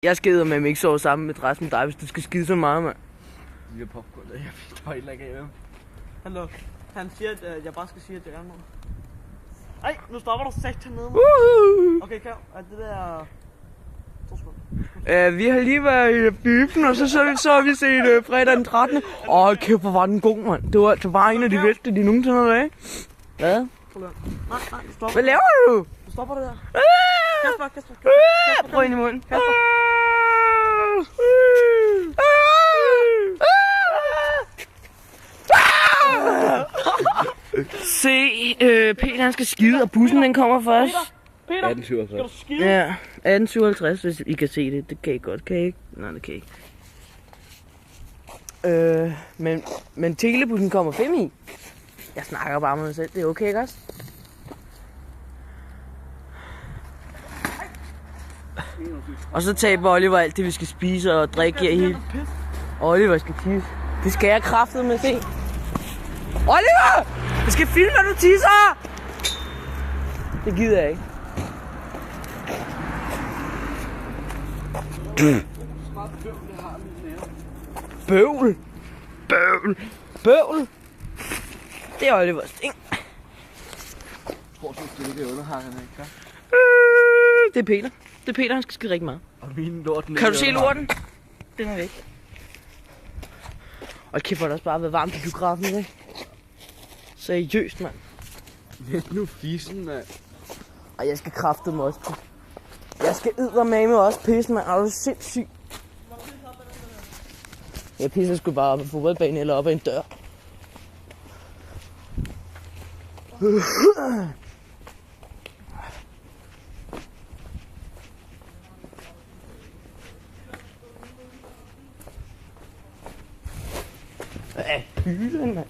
Jeg skider med ikke sove sammen med resten med dig, hvis du skal skide så meget, mand. Vi har popcorn, jeg står helt ikke af. Hallo. Han siger, at jeg bare skal sige, at jeg gerne må. Ej, nu stopper du 6 til nede. Okay, klar. Er det der... 2 sekunder. Vi har lige været i byen, og så har vi set fredag den 13. Kæft, hvor var den god, mand. Det var bare en af de bedste, de nogensinde har været. Hvad? Nej, du stopper. Hvad laver du? Du stopper det der. Kasper. Prøv ind i munden. Kasper. Se, Peter han skal skide, og bussen den kommer først. Peter, 1857. skal du skide? Ja, 1857, hvis I kan se det. Det kan I godt, kan I ikke? Nej, det kan I ikke. Men telebussen kommer 5 i. Jeg snakker bare med mig selv, det er okay, ikke også? Og så taber Oliver alt det, vi skal spise og drikke her hele. Oliver skal tisse. Det skal jeg kraftedeme se. Oliver! Jeg skal filme, når du tisser! Det gider jeg ikke. Bøvl. Det er Olivers ting. Tror du, det er underhangende, ikke? Det er Peter. Det er Peter, han skal skide rigtig meget. Og min lorten. Kan du se lorten? Den er væk. Og kæft, hvor der også bare været varmt i biografen, ikke? Seriøst, mand. Vent nu fissen, mand. Og jeg skal kraftedeme også pisse. Jeg skal eddermame også pisse, mand. Er du sindssyg? Jeg pisser sgu bare op ad fodboldbanen eller op ad en dør. Hylden, mand.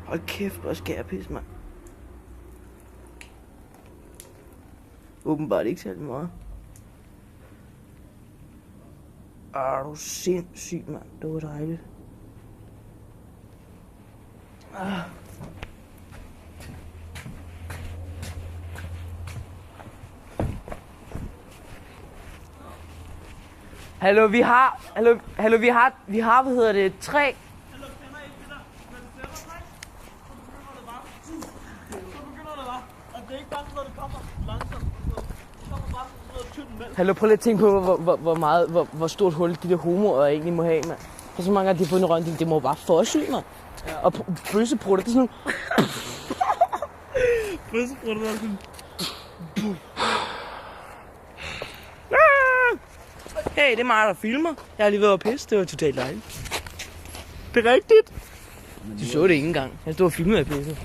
Hold kæft, hvor skal jeg pisse, mand. Åbenbart ikke særlig meget. Er du sindssyg, mand. Det var dejligt. Hallo, vi har, hvad hedder det, 3. Hallo, prøv lige at tænke på, hvor stort hul de der homoer egentlig må have, mand. For så mange gange, de har fået en røntgen, det må bare fosse ud, mand. Ja. Og bøsseprutter, det er sådan nogle... Bøsseprutter, der er sådan... Hey, det er mig, der filmer. Jeg har lige været og pisse, det var totalt dejligt. Det er rigtigt. Du så det ikke engang. Jeg stod og filmede, jeg pissede.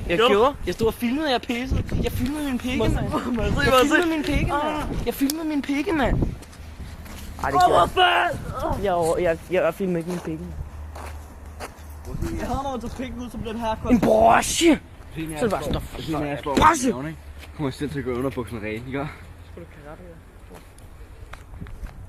Jeg stod og filmede, jeg pissede. Jeg filmede min pikke, mand. Jeg filmede min pikke, mand. Ej, det gjorde jeg. Jeg filmede ikke min pikke, mand. Jeg havde noget til pikken ud, som den her. En broche! Så det bare stop. Når jeg slår broche! Kommer jeg selv til at gå under bukserne rene, ikke? Skal du karate, ja?